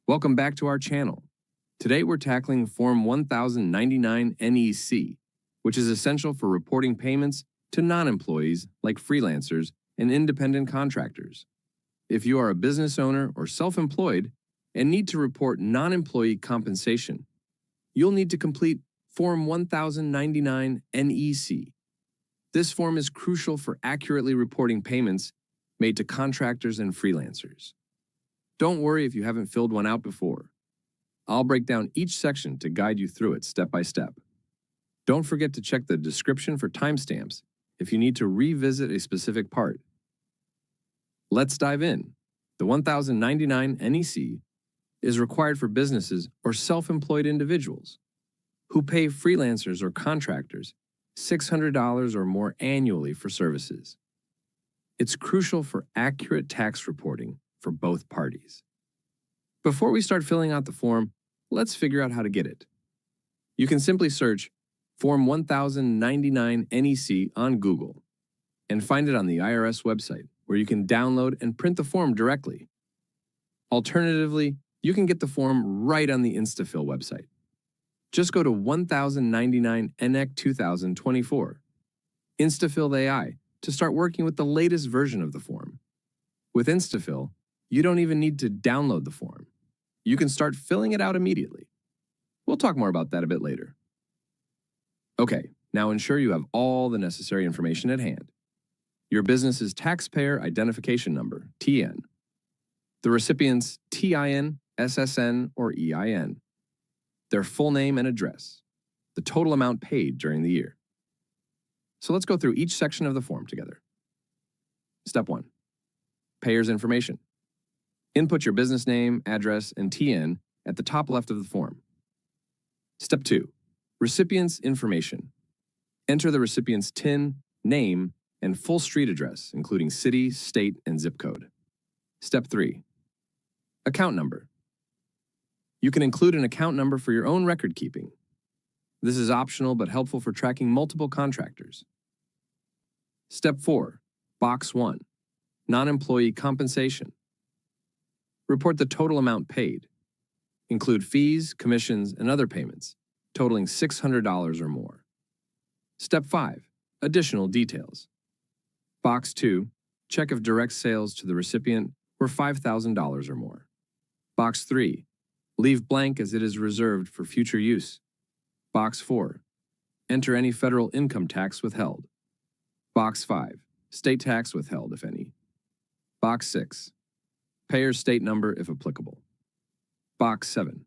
Welcome back to our channel. Today we're tackling Form 1099 NEC, which is essential for reporting payments to non-employees like freelancers and independent contractors. If you are a business owner or self-employed and need to report non-employee compensation, you'll need to complete Form 1099 NEC. This form is crucial for accurately reporting payments made to contractors and freelancers. Don't worry if you haven't filled one out before. I'll break down each section to guide you through it step by step. Don't forget to check the description for timestamps if you need to revisit a specific part. Let's dive in. The 1099 NEC is required for businesses or self-employed individuals who pay freelancers or contractors $600 or more annually for services. It's crucial for accurate tax reporting for both parties. Before we start filling out the form, let's figure out how to get it. You can simply search Form 1099 NEC on Google and find it on the IRS website, where you can download and print the form directly. Alternatively, you can get the form right on the Instafill website. Just go to 1099 NEC 2024. Instafill AI to start working with the latest version of the form. With Instafill, you don't even need to download the form. You can start filling it out immediately. We'll talk more about that a bit later. Okay, now ensure you have all the necessary information at hand. Your business's taxpayer identification number, TN. The recipient's TIN, SSN, or EIN. Their full name and address. The total amount paid during the year. So let's go through each section of the form together. Step 1. Payer's information. Input your business name, address, and TN at the top left of the form. Step 2. Recipient's information. Enter the recipient's TIN, name, and full street address, including city, state, and zip code. Step 3. Account number. You can include an account number for your own record keeping. This is optional but helpful for tracking multiple contractors. Step 4. Box 1. Non-employee compensation. Report the total amount paid. Include fees, commissions, and other payments, totaling $600 or more. Step 5. Additional details. Box 2. Check if direct sales to the recipient were $5,000 or more. Box 3. Leave blank as it is reserved for future use. Box 4. Enter any federal income tax withheld. Box 5. State tax withheld, if any. Box 6. Payer's state number, if applicable. Box 7.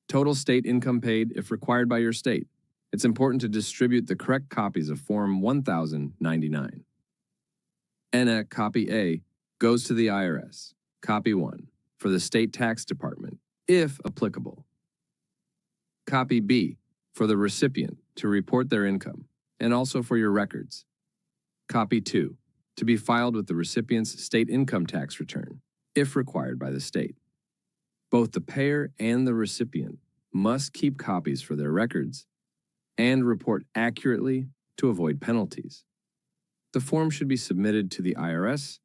Total state income paid if required by your state. It's important to distribute the correct copies of Form 1099. NEC Copy A goes to the IRS. Copy 1 for the State Tax Department, if applicable. Copy B for the recipient to report their income, and also for your records. Copy 2 to be filed with the recipient's state income tax return, if required by the state. Both the payer and the recipient must keep copies for their records and report accurately to avoid penalties. The form should be submitted to the IRS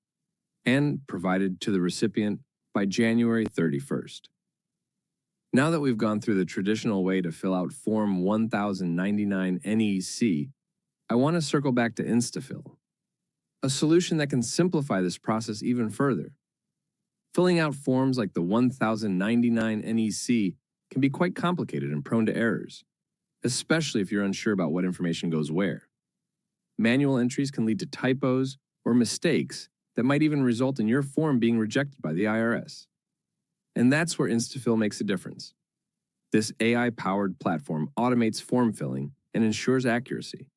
and provided to the recipient by January 31st. Now that we've gone through the traditional way to fill out Form 1099 NEC, I want to circle back to Instafill, a solution that can simplify this process even further. Filling out forms like the 1099 NEC can be quite complicated and prone to errors, especially if you're unsure about what information goes where. Manual entries can lead to typos or mistakes that might even result in your form being rejected by the IRS. And that's where Instafill makes a difference. This AI-powered platform automates form filling and ensures accuracy.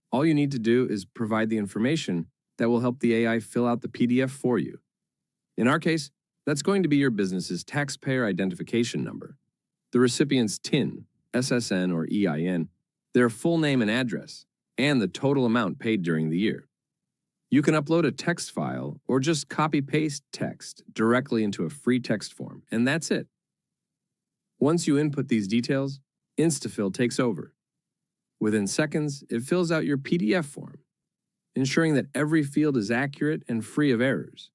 All you need to do is provide the information that will help the AI fill out the PDF for you. In our case, that's going to be your business's taxpayer identification number, the recipient's TIN, SSN, or EIN, their full name and address, and the total amount paid during the year. You can upload a text file or just copy-paste text directly into a free text form, and that's it. Once you input these details, Instafill takes over. Within seconds, it fills out your PDF form, ensuring that every field is accurate and free of errors.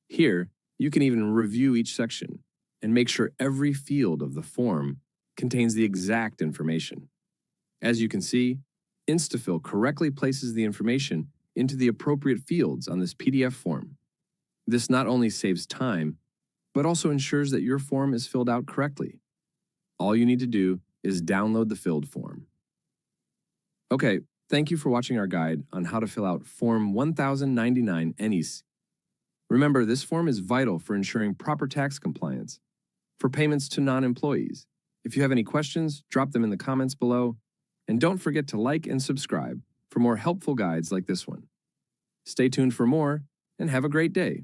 Here, you can even review each section, and make sure every field of the form contains the exact information. As you can see, Instafill correctly places the information into the appropriate fields on this PDF form. This not only saves time, but also ensures that your form is filled out correctly. All you need to do is download the filled form. Okay, thank you for watching our guide on how to fill out Form 1099 NEC. Remember, this form is vital for ensuring proper tax compliance for payments to non-employees. If you have any questions, drop them in the comments below, and don't forget to like and subscribe for more helpful guides like this one. Stay tuned for more, and have a great day.